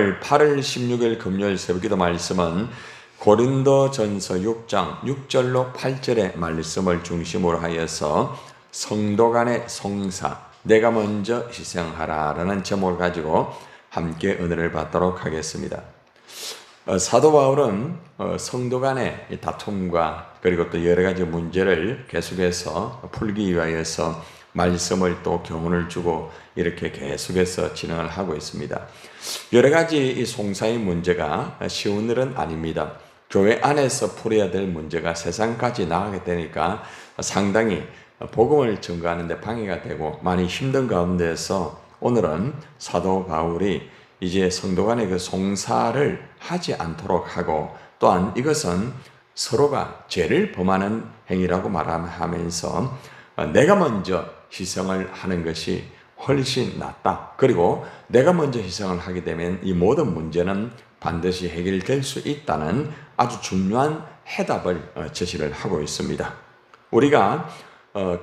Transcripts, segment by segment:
8월 16일 금요일 새벽기도 말씀은 고린도전서 6장 6절로 8절의 말씀을 중심으로 하여서 성도 간의 송사, 내가 먼저 희생하라라는 제목을 가지고 함께 은혜를 받도록 하겠습니다. 사도 바울은 성도 간의 다툼과 그리고 또 여러 가지 문제를 계속해서 풀기 위하여서 말씀을 또 교훈을 주고 이렇게 계속해서 진행을 하고 있습니다. 여러 가지 이 송사의 문제가 쉬운 일은 아닙니다. 교회 안에서 풀어야 될 문제가 세상까지 나가게 되니까 상당히 복음을 전가하는 데 방해가 되고 많이 힘든 가운데에서 오늘은 사도 바울이 이제 성도 간의 그 송사를 하지 않도록 하고 또한 이것은 서로가 죄를 범하는 행위라고 말하면서 내가 먼저 희생을 하는 것이 훨씬 낫다. 그리고 내가 먼저 희생을 하게 되면 이 모든 문제는 반드시 해결될 수 있다는 아주 중요한 해답을 제시를 하고 있습니다. 우리가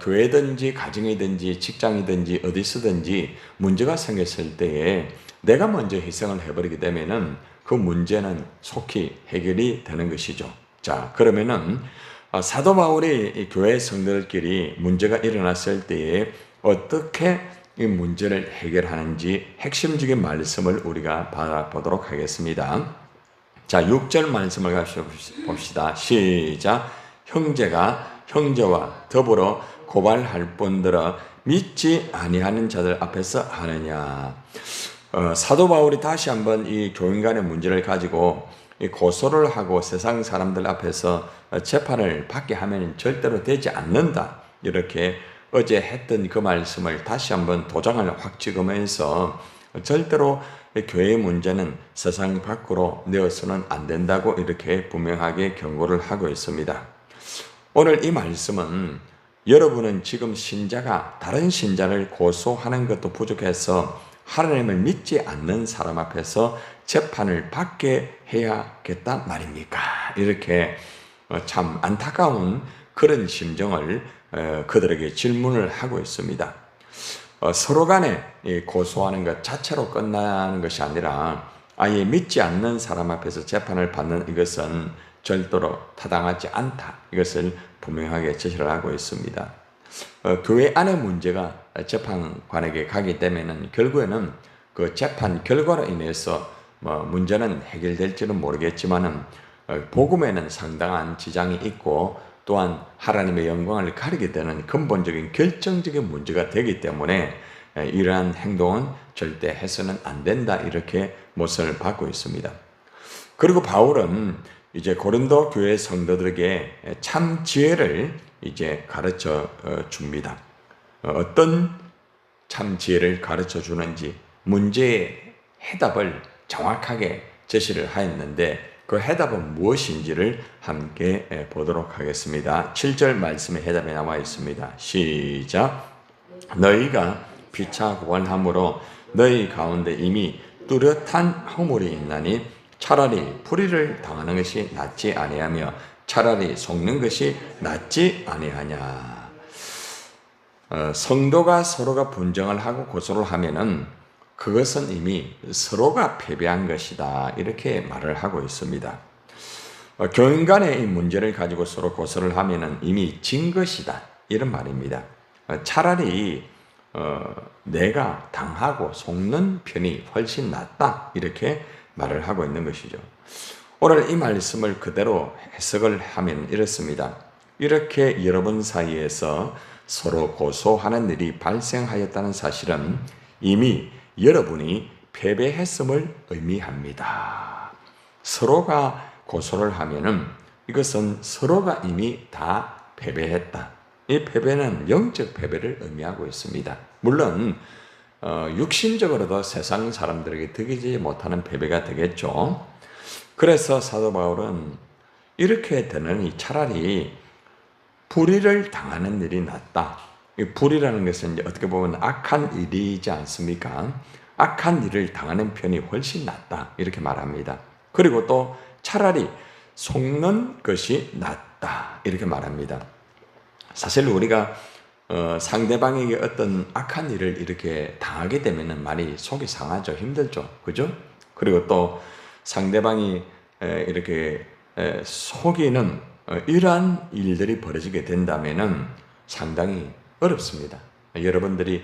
교회든지 가정이든지 직장이든지 어디서든지 문제가 생겼을 때에 내가 먼저 희생을 해버리게 되면은 그 문제는 속히 해결이 되는 것이죠. 자, 그러면은 사도 바울이 교회 성도들끼리 문제가 일어났을 때에 어떻게 이 문제를 해결하는지 핵심적인 말씀을 우리가 받아보도록 하겠습니다. 자, 6절 말씀을 같이 봅시다. 시작. 형제가 형제와 더불어 고발할 뿐더러 믿지 아니하는 자들 앞에서 하느냐. 사도 바울이 다시 한번 이 교인 간의 문제를 가지고 고소를 하고 세상 사람들 앞에서 재판을 받게 하면 절대로 되지 않는다. 이렇게 어제 했던 그 말씀을 다시 한번 도장을 확 찍으면서 절대로 교회의 문제는 세상 밖으로 내어서는 안 된다고 이렇게 분명하게 경고를 하고 있습니다. 오늘 이 말씀은 여러분은 지금 신자가 다른 신자를 고소하는 것도 부족해서 하나님을 믿지 않는 사람 앞에서 재판을 받게 해야겠단 말입니까? 이렇게 참 안타까운 그런 심정을 그들에게 질문을 하고 있습니다. 서로 간에 고소하는 것 자체로 끝나는 것이 아니라 아예 믿지 않는 사람 앞에서 재판을 받는 이것은 절대로 타당하지 않다. 이것을 분명하게 제시를 하고 있습니다. 교회 안의 문제가 재판관에게 가게 되면은 결국에는 그 재판 결과로 인해서 문제는 해결될지는 모르겠지만은 복음에는 상당한 지장이 있고 또한 하나님의 영광을 가리게 되는 근본적인 결정적인 문제가 되기 때문에 이러한 행동은 절대 해서는 안 된다. 이렇게 못을 받고 있습니다. 그리고 바울은 이제 고린도 교회 성도들에게 참 지혜를 이제 가르쳐 줍니다. 어떤 참 지혜를 가르쳐 주는지 문제의 해답을 정확하게 제시를 하였는데 그 해답은 무엇인지를 함께 보도록 하겠습니다. 7절 말씀의 해답이 나와 있습니다. 시작. 너희가 피차 구원함으로 너희 가운데 이미 뚜렷한 허물이 있나니 차라리 불의를 당하는 것이 낫지 아니하며 차라리 속는 것이 낫지 아니하냐. 성도가 서로가 분쟁을 하고 고소를 하면은 그것은 이미 서로가 패배한 것이다. 이렇게 말을 하고 있습니다. 교인 간의 이 문제를 가지고 서로 고소를 하면은 이미 진 것이다. 이런 말입니다. 차라리 내가 당하고 속는 편이 훨씬 낫다. 이렇게 말을 하고 있는 것이죠. 오늘 이 말씀을 그대로 해석을 하면 이렇습니다. 이렇게 여러분 사이에서 서로 고소하는 일이 발생하였다는 사실은 이미 여러분이 패배했음을 의미합니다. 서로가 고소를 하면은 이것은 서로가 이미 다 패배했다. 이 패배는 영적 패배를 의미하고 있습니다. 물론 육신적으로도 세상 사람들에게 득이지 못하는 패배가 되겠죠. 그래서 사도 바울은 이렇게 되느니 차라리 불의를 당하는 일이 낫다. 불의라는 것은 이제 어떻게 보면 악한 일이지 않습니까? 악한 일을 당하는 편이 훨씬 낫다. 이렇게 말합니다. 그리고 또 차라리 속는 것이 낫다. 이렇게 말합니다. 사실 우리가 상대방에게 어떤 악한 일을 이렇게 당하게 되면 많이 속이 상하죠. 힘들죠. 그죠? 그리고 또 상대방이 이렇게 속이는 이러한 일들이 벌어지게 된다면은 상당히 어렵습니다. 여러분들이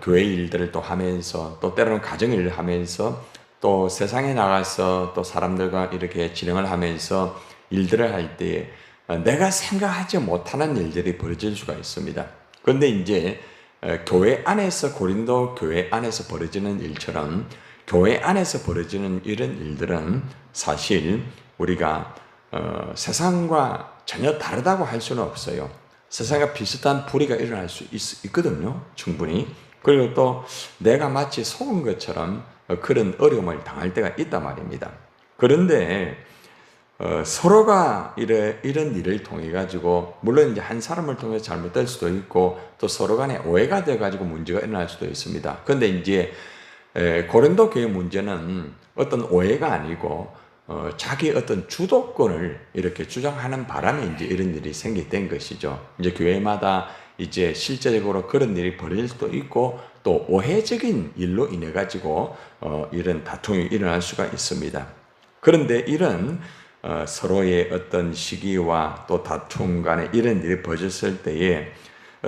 교회 일들을 또 하면서 또 때로는 가정 일을 하면서 또 세상에 나가서 또 사람들과 이렇게 진행을 하면서 일들을 할 때 내가 생각하지 못하는 일들이 벌어질 수가 있습니다. 그런데 이제 교회 안에서 고린도 교회 안에서 벌어지는 일처럼 교회 안에서 벌어지는 이런 일들은 사실 우리가 세상과 전혀 다르다고 할 수는 없어요. 세상과 비슷한 불의가 일어날 수 있거든요. 충분히. 그리고 또 내가 마치 속은 것처럼 그런 어려움을 당할 때가 있단 말입니다. 그런데 서로가 이런 일을 통해 가지고 물론 이제 한 사람을 통해 잘못될 수도 있고 또 서로 간에 오해가 돼 가지고 문제가 일어날 수도 있습니다. 그런데 이제 고린도 교회 문제는 어떤 오해가 아니고 자기 어떤 주도권을 이렇게 주장하는 바람에 이제 이런 일이 생기게 것이죠. 이제 교회마다 이제 실제적으로 그런 일이 벌어질 수도 있고 또 오해적인 일로 인해 가지고 이런 다툼이 일어날 수가 있습니다. 그런데 이런 서로의 어떤 시기와 또 다툼 간에 이런 일이 벌어졌을 때에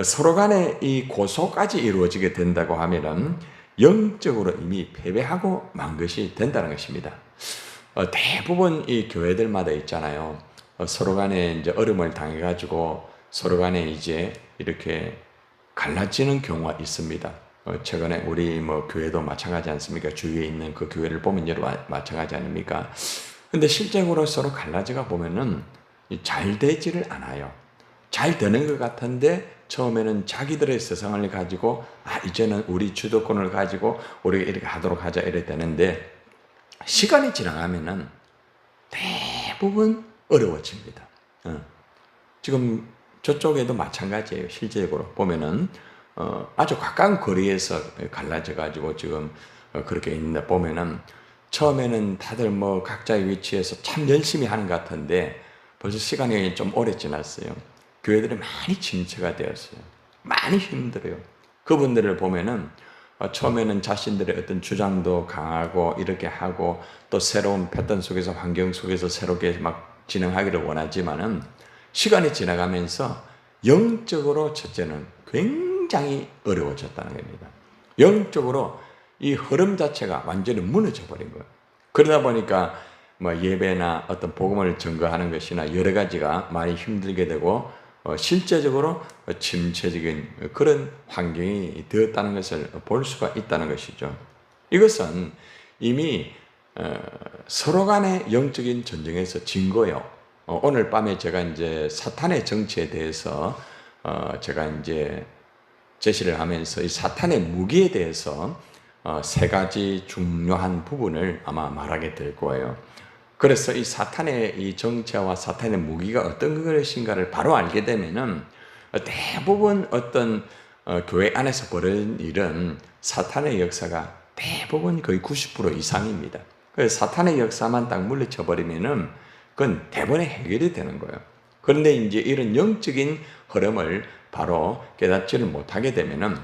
서로 간에 이 고소까지 이루어지게 된다고 하면은 영적으로 이미 패배하고 만 것이 된다는 것입니다. 대부분 이 교회들마다 있잖아요. 서로 간에 이제 어려움을 당해가지고 서로 간에 이제 이렇게 갈라지는 경우가 있습니다. 최근에 우리 뭐 교회도 마찬가지 않습니까? 주위에 있는 그 교회를 보면 여러 마찬가지 아닙니까? 근데 실제로 서로 갈라져가 보면은 잘 되지를 않아요. 잘 되는 것 같은데 처음에는 자기들의 세상을 가지고 이제는 우리 주도권을 가지고 우리가 이렇게 하도록 하자 이래 되는데 시간이 지나가면은 대부분 어려워집니다. 지금 저쪽에도 마찬가지예요. 실제적으로 보면은 아주 가까운 거리에서 갈라져 가지고 지금 그렇게 있는데 보면은 처음에는 다들 뭐 각자의 위치에서 참 열심히 하는 것 같은데 벌써 시간이 좀 오래 지났어요. 교회들이 많이 침체가 되었어요. 많이 힘들어요. 그분들을 보면은 처음에는 자신들의 어떤 주장도 강하고 이렇게 하고 또 새로운 패턴 속에서 환경 속에서 새롭게 막 진행하기를 원하지만은 시간이 지나가면서 영적으로 첫째는 굉장히 어려워졌다는 겁니다. 영적으로 이 흐름 자체가 완전히 무너져 버린 거예요. 그러다 보니까 뭐 예배나 어떤 복음을 전거하는 것이나 여러 가지가 많이 힘들게 되고 실제적으로 침체적인 그런 환경이 되었다는 것을 볼 수가 있다는 것이죠. 이것은 이미 서로 간의 영적인 전쟁에서 진 거예요. 오늘 밤에 제가 이제 사탄의 정치에 대해서 제가 이제 제시를 하면서 이 사탄의 무기에 대해서 세 가지 중요한 부분을 아마 말하게 될 거예요. 그래서 이 사탄의 이 정체와 사탄의 무기가 어떤 것인가를 바로 알게 되면은 대부분 어떤 교회 안에서 벌어진 일은 사탄의 역사가 대부분 거의 90% 이상입니다. 그래서 사탄의 역사만 딱 물리쳐 버리면은 그건 대부분의 해결이 되는 거예요. 그런데 이제 이런 영적인 흐름을 바로 깨닫지를 못하게 되면은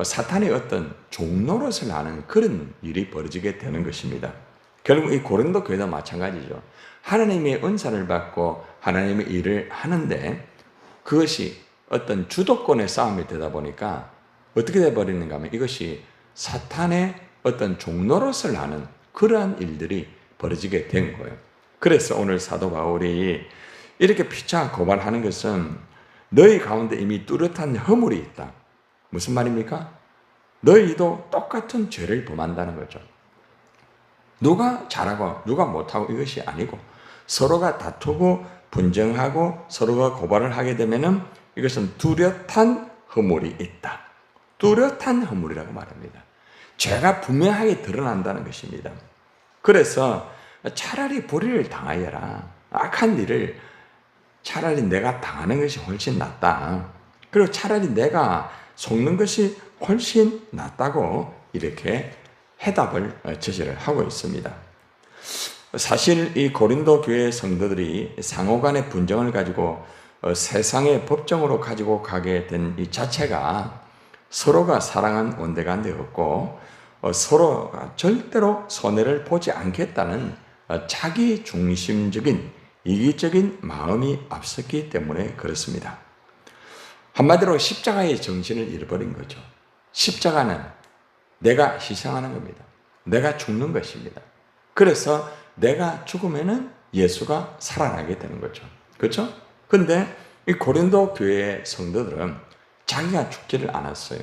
사탄의 어떤 종노릇을 하는 그런 일이 벌어지게 되는 것입니다. 결국 이 고린도 교회도 마찬가지죠. 하나님의 은사를 받고 하나님의 일을 하는데 그것이 어떤 주도권의 싸움이 되다 보니까 어떻게 되어버리는가 하면 이것이 사탄의 어떤 종노릇을 하는 그러한 일들이 벌어지게 된 거예요. 그래서 오늘 사도 바울이 이렇게 피차 고발하는 것은 너희 가운데 이미 뚜렷한 허물이 있다. 무슨 말입니까? 너희도 똑같은 죄를 범한다는 거죠. 누가 잘하고 누가 못하고 이것이 아니고 서로가 다투고 분쟁하고 서로가 고발을 하게 되면은 이것은 뚜렷한 허물이 있다. 뚜렷한 허물이라고 말합니다. 죄가 분명하게 드러난다는 것입니다. 그래서 차라리 불의를 당하여라. 악한 일을 차라리 내가 당하는 것이 훨씬 낫다. 그리고 차라리 내가 속는 것이 훨씬 낫다고 이렇게 해답을 제시를 하고 있습니다. 사실 이 고린도 교회 성도들이 상호간의 분쟁을 가지고 세상의 법정으로 가지고 가게 된 이 자체가 서로가 사랑한 원대가 되었고 서로가 절대로 손해를 보지 않겠다는 자기 중심적인 이기적인 마음이 앞섰기 때문에 그렇습니다. 한마디로 십자가의 정신을 잃어버린 거죠. 십자가는 내가 희생하는 겁니다. 내가 죽는 것입니다. 그래서 내가 죽으면은 예수가 살아나게 되는 거죠. 그렇죠? 근데 이 고린도 교회의 성도들은 자기가 죽지를 않았어요.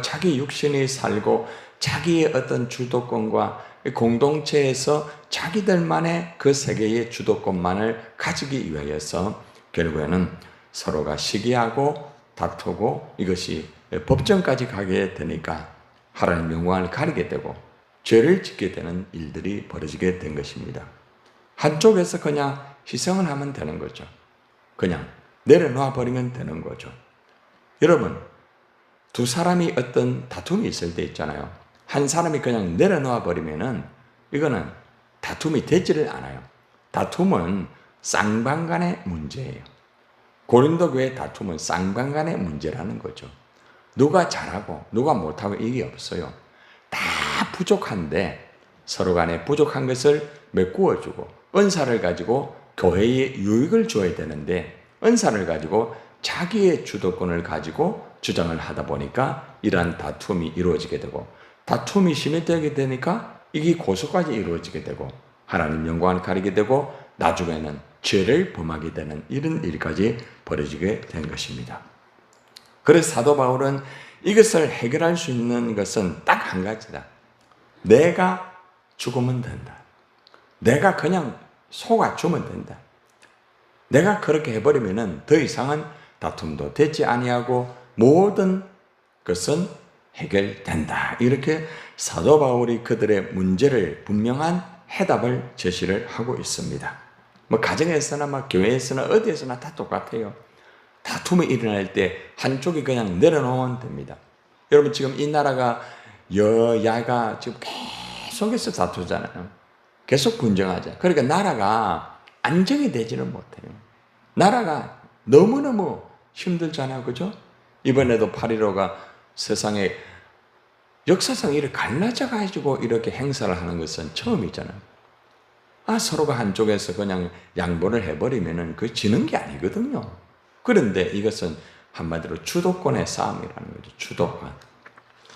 자기 육신이 살고 자기의 어떤 주도권과 공동체에서 자기들만의 그 세계의 주도권만을 가지기 위해서 결국에는 서로가 시기하고 다투고 이것이 법정까지 가게 되니까 하나님 영광을 가리게 되고 죄를 짓게 되는 일들이 벌어지게 된 것입니다. 한쪽에서 그냥 희생을 하면 되는 거죠. 그냥 내려놓아 버리면 되는 거죠. 여러분, 두 사람이 어떤 다툼이 있을 때 있잖아요. 한 사람이 그냥 내려놓아 버리면은 이거는 다툼이 되지를 않아요. 다툼은 쌍방간의 문제예요. 고린도 교회 다툼은 쌍방간의 문제라는 거죠. 누가 잘하고 누가 못하고 이게 없어요. 다 부족한데 서로 간에 부족한 것을 메꾸어주고 은사를 가지고 교회에 유익을 줘야 되는데 은사를 가지고 자기의 주도권을 가지고 주장을 하다 보니까 이러한 다툼이 이루어지게 되고 다툼이 심해지게 되니까 이게 고소까지 이루어지게 되고 하나님 영광을 가리게 되고 나중에는 죄를 범하게 되는 이런 일까지 벌어지게 된 것입니다. 그래서 사도 바울은 이것을 해결할 수 있는 것은 딱 한 가지다. 내가 죽으면 된다. 내가 그냥 속아주면 된다. 내가 그렇게 해버리면은 더 이상은 다툼도 되지 아니하고 모든 것은 해결된다. 이렇게 사도 바울이 그들의 문제를 분명한 해답을 제시를 하고 있습니다. 뭐 가정에서나 뭐 교회에서나 어디에서나 다 똑같아요. 다툼이 일어날 때 한쪽이 그냥 내려놓으면 됩니다. 여러분 지금 이 나라가 여야가 지금 계속해서 다투잖아요. 계속 분쟁하죠. 그러니까 나라가 안정이 되지는 못해요. 나라가 너무너무 힘들잖아요. 그죠? 이번에도 8.15가 세상에 역사상 이렇게 갈라져가지고 이렇게 행사를 하는 것은 처음이잖아요. 서로가 한쪽에서 그냥 양보를 해버리면은 그 지는 게 아니거든요. 그런데 이것은 한마디로 주도권의 싸움이라는 거죠. 주도권.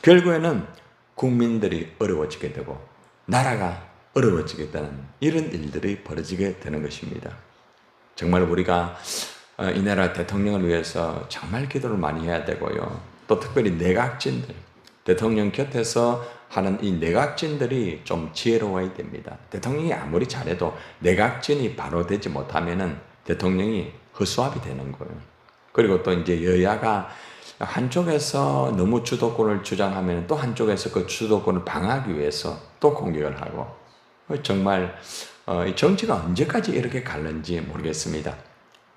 결국에는 국민들이 어려워지게 되고 나라가 어려워지게 되는 이런 일들이 벌어지게 되는 것입니다. 정말 우리가 이 나라 대통령을 위해서 정말 기도를 많이 해야 되고요. 또 특별히 내각진들, 대통령 곁에서 하는 이 내각진들이 좀 지혜로워야 됩니다. 대통령이 아무리 잘해도 내각진이 바로 되지 못하면은 대통령이 허수아비 되는 거예요. 그리고 또 이제 여야가 한쪽에서 너무 주도권을 주장하면 또 한쪽에서 그 주도권을 방어하기 위해서 또 공격을 하고 정말 정치가 언제까지 이렇게 갈는지 모르겠습니다.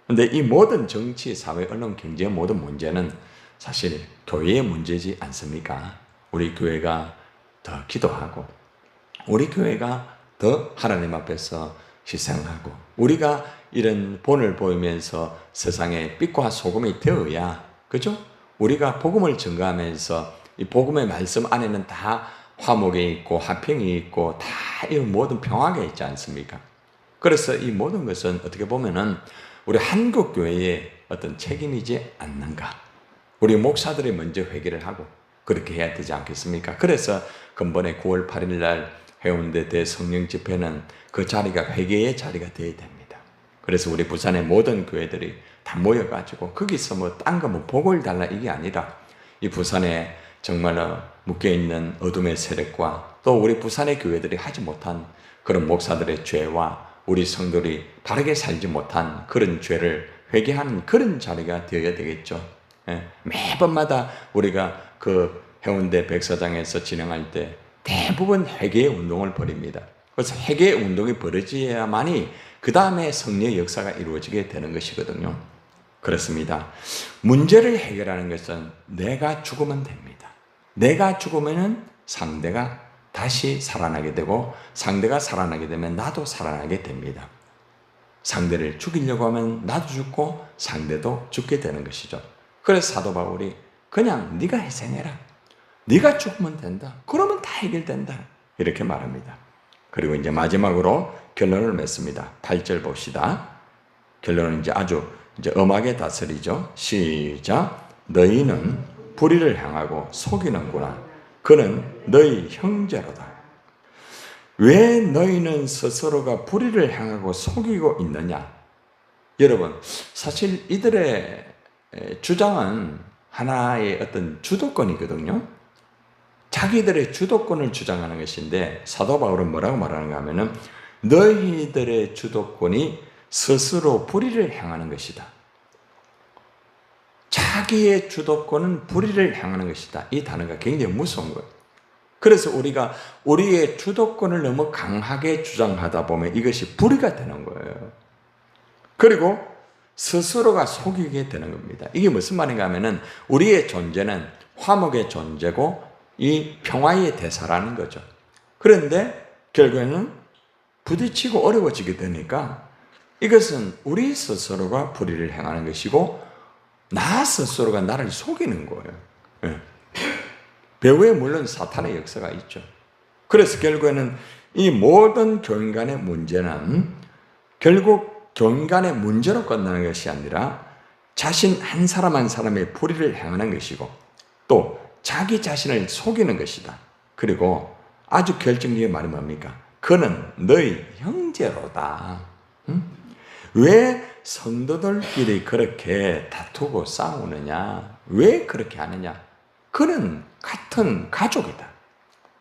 그런데 이 모든 정치, 사회, 언론, 경제 모든 문제는 사실 교회의 문제지 않습니까? 우리 교회가 더 기도하고 우리 교회가 더 하나님 앞에서 희생하고 우리가 이런 본을 보이면서 세상에 빛과 소금이 되어야 그죠? 우리가 복음을 전가하면서 이 복음의 말씀 안에는 다 화목이 있고 화평이 있고 다 이 모든 평화가 있지 않습니까? 그래서 이 모든 것은 어떻게 보면은 우리 한국 교회의 어떤 책임이지 않는가? 우리 목사들이 먼저 회개를 하고 그렇게 해야 되지 않겠습니까? 그래서 근본에 9월 8일 날 해운대 대성령 집회는 그 자리가 회개의 자리가 되어야 됩니다. 그래서 우리 부산의 모든 교회들이 다 모여가지고 거기서 뭐 딴 거 뭐 복을 달라 이게 아니라 이 부산에 정말 묶여있는 어둠의 세력과 또 우리 부산의 교회들이 하지 못한 그런 목사들의 죄와 우리 성도들이 바르게 살지 못한 그런 죄를 회개하는 그런 자리가 되어야 되겠죠. 매번마다 우리가 그 해운대 백사장에서 진행할 때 대부분 회개의 운동을 벌입니다. 그래서 회개의 운동이 벌어져야만이 그 다음에 성령의 역사가 이루어지게 되는 것이거든요. 그렇습니다. 문제를 해결하는 것은 내가 죽으면 됩니다. 내가 죽으면 상대가 다시 살아나게 되고 상대가 살아나게 되면 나도 살아나게 됩니다. 상대를 죽이려고 하면 나도 죽고 상대도 죽게 되는 것이죠. 그래서 사도 바울이 그냥 네가 희생해라. 네가 죽으면 된다. 그러면 다 해결된다. 이렇게 말합니다. 그리고 이제 마지막으로 결론을 맺습니다. 8절 봅시다. 결론은 이제 아주 이제 엄하게 다스리죠. 시작. 너희는 불의를 향하고 속이는구나. 그는 너희 형제로다. 왜 너희는 스스로가 불의를 향하고 속이고 있느냐? 여러분, 사실 이들의 주장은 하나의 어떤 주도권이거든요. 자기들의 주도권을 주장하는 것인데 사도 바울은 뭐라고 말하는가 하면은 너희들의 주도권이 스스로 불의를 향하는 것이다. 자기의 주도권은 불의를 향하는 것이다. 이 단어가 굉장히 무서운 거예요. 그래서 우리가 우리의 주도권을 너무 강하게 주장하다 보면 이것이 불의가 되는 거예요. 그리고 스스로가 속이게 되는 겁니다. 이게 무슨 말인가 하면은 우리의 존재는 화목의 존재고 이 평화의 대사라는 거죠. 그런데 결국에는 부딪히고 어려워지게 되니까 이것은 우리 스스로가 불의를 행하는 것이고 나 스스로가 나를 속이는 거예요. 배후에 물론 사탄의 역사가 있죠. 그래서 결국에는 이 모든 교인 간의 문제는 결국 교인 간의 문제로 끝나는 것이 아니라 자신 한 사람 한 사람의 불의를 행하는 것이고 또 자기 자신을 속이는 것이다. 그리고 아주 결정적인 말이 뭡니까? 그는 너희 형제로다. 왜 성도들끼리 그렇게 다투고 싸우느냐? 왜 그렇게 하느냐? 그는 같은 가족이다.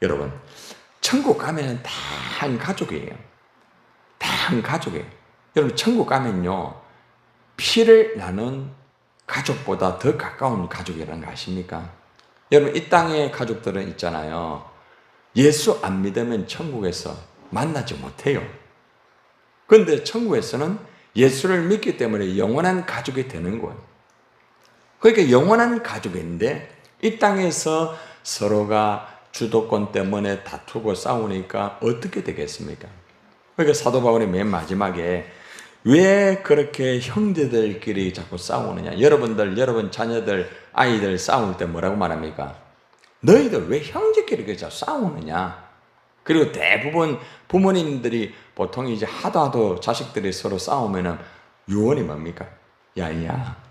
여러분, 천국 가면 다 한 가족이에요. 다 한 가족이에요. 여러분, 천국 가면요, 피를 나눈 가족보다 더 가까운 가족이라는 거 아십니까? 여러분, 이 땅의 가족들은 있잖아요. 예수 안 믿으면 천국에서 만나지 못해요. 그런데 천국에서는 예수를 믿기 때문에 영원한 가족이 되는 거예요. 그러니까 영원한 가족인데 이 땅에서 서로가 주도권 때문에 다투고 싸우니까 어떻게 되겠습니까? 그러니까 사도 바울이 맨 마지막에 왜 그렇게 형제들끼리 자꾸 싸우느냐? 여러분 자녀들, 아이들 싸울 때 뭐라고 말합니까? 너희들 왜 형제끼리 자꾸 싸우느냐? 그리고 대부분 부모님들이 보통 이제 하도 자식들이 서로 싸우면은 유언이 뭡니까? 야야,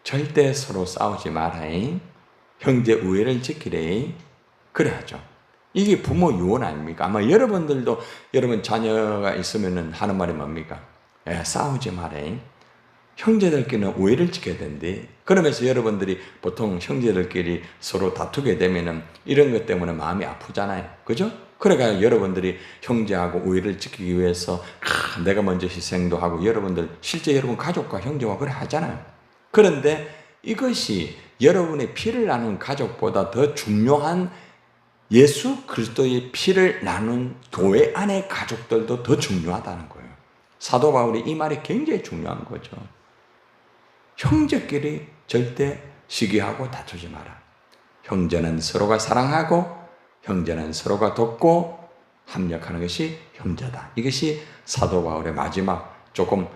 절대 서로 싸우지 마라잉. 형제 우애를 지키래. 그래 하죠. 이게 부모 유언 아닙니까? 아마 여러분들도 여러분 자녀가 있으면은 하는 말이 뭡니까? 야, 싸우지 마라잉. 형제들끼리는 우애를 지켜야 된대. 그러면서 여러분들이 보통 형제들끼리 서로 다투게 되면은 이런 것 때문에 마음이 아프잖아요. 그죠? 그러니까 여러분들이 형제하고 우애를 지키기 위해서 내가 먼저 희생도 하고 여러분들 실제 여러분 가족과 형제와 그래 하잖아요. 그런데 이것이 여러분의 피를 나눈 가족보다 더 중요한 예수 그리스도의 피를 나눈 교회 안의 가족들도 더 중요하다는 거예요. 사도 바울이 이 말이 굉장히 중요한 거죠. 형제끼리 절대 시기하고 다투지 마라. 형제는 서로가 사랑하고 형제는 서로가 돕고 합력하는 것이 형제다. 이것이 사도 바울의 마지막 조금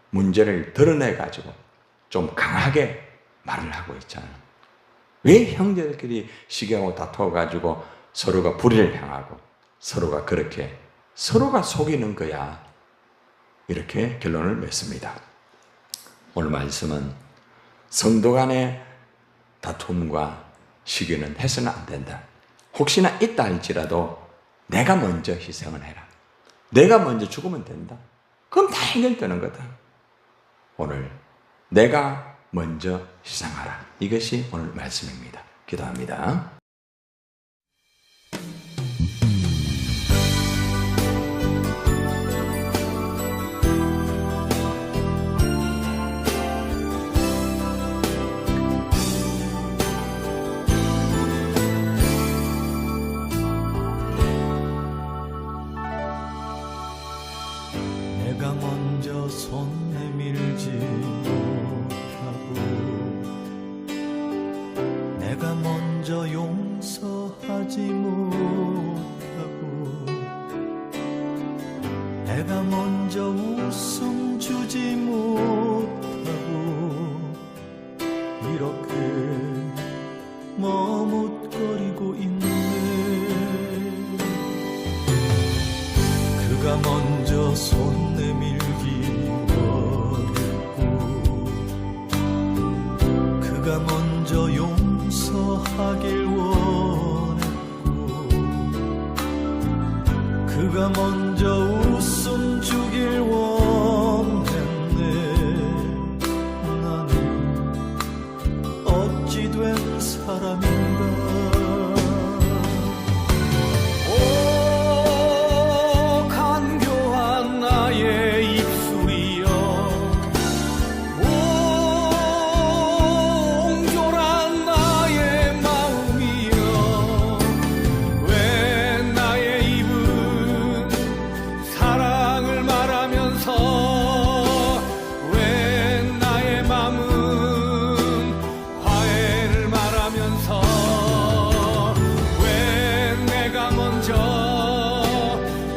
문제를 드러내가지고 좀 강하게 말을 하고 있잖아요. 왜 형제들끼리 시기하고 다투어가지고 서로가 불의를 향하고 서로가 그렇게 서로가 속이는 거야. 이렇게 결론을 맺습니다. 오늘 말씀은 성도 간의 다툼과 시기는 해서는 안 된다. 혹시나 있다 할지라도 내가 먼저 희생을 해라. 내가 먼저 죽으면 된다. 그럼 다 해결되는 거다. 오늘 내가 먼저 희생하라. 이것이 오늘 말씀입니다. 기도합니다. 내가 먼저 손 내밀지 못하고 내가 먼저 용서하지 못하고 내가 먼저 웃음 주지 못하고 이렇게 머뭇거리고 내가 먼저 손 내밀기 어렵고 그가 먼저 용서하길 원했고 그가 먼저 웃음 주길 원했네. 나는 어찌 된 사람인가.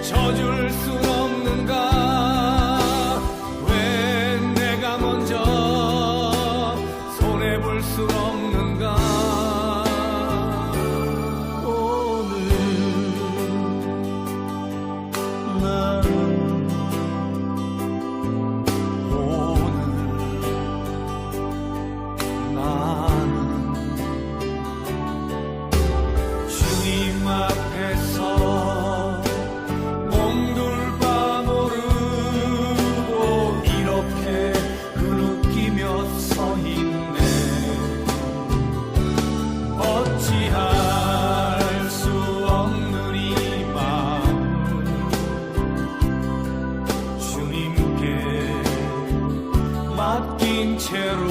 져줄 순 없는가? 왜 내가 먼저 손해볼 순 없는가? 오늘 나는 주님 앞에서 몸둘바 모르고 이렇게 흐느끼며 서 있네. 어찌할 수 없는 이 마음 주님께 맡긴 채로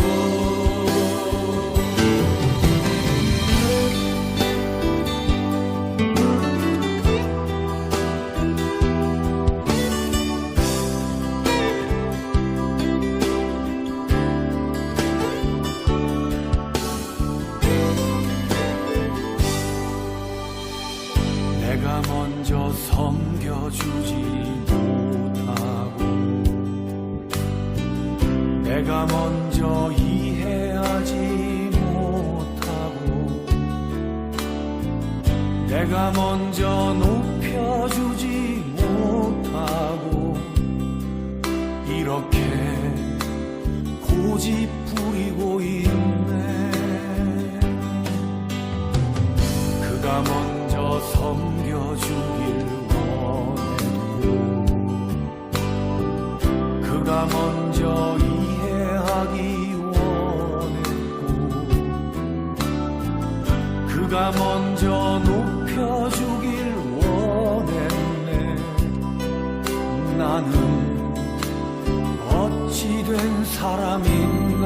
내가 먼저 섬겨주지 못하고 내가 먼저 이해하지 못하고 내가 먼저 높여주지 못하고 이렇게 고집 부리고 있네. 그가 먼저 섬겨주길 원했고 그가 먼저 이해하기 원했고 그가 먼저 높여주길 원했네. 나는 어찌 된 사람인가.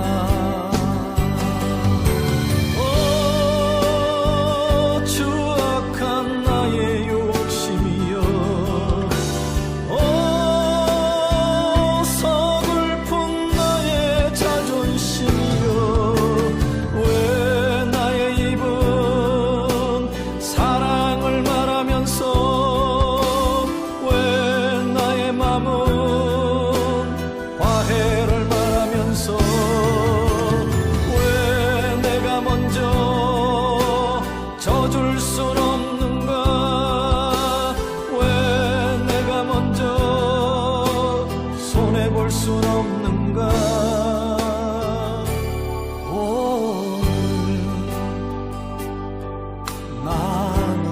져줄 순 없는가? 왜 내가 먼저 손해볼 순 없는가? 오늘 나는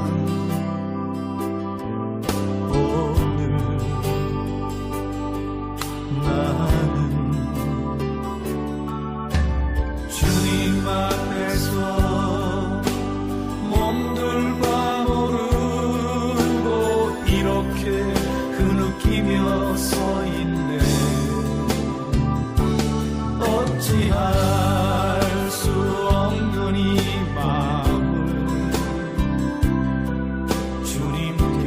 주님 앞에서 몸둘바 모르고 이렇게 흐느끼며 서 있네. 어찌할 수 없는 이 마음을 주님께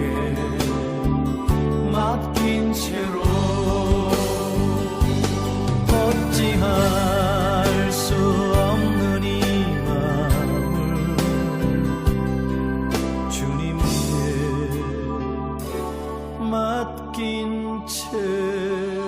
맡긴 채로 어찌할 수 없는 이 맡긴 채로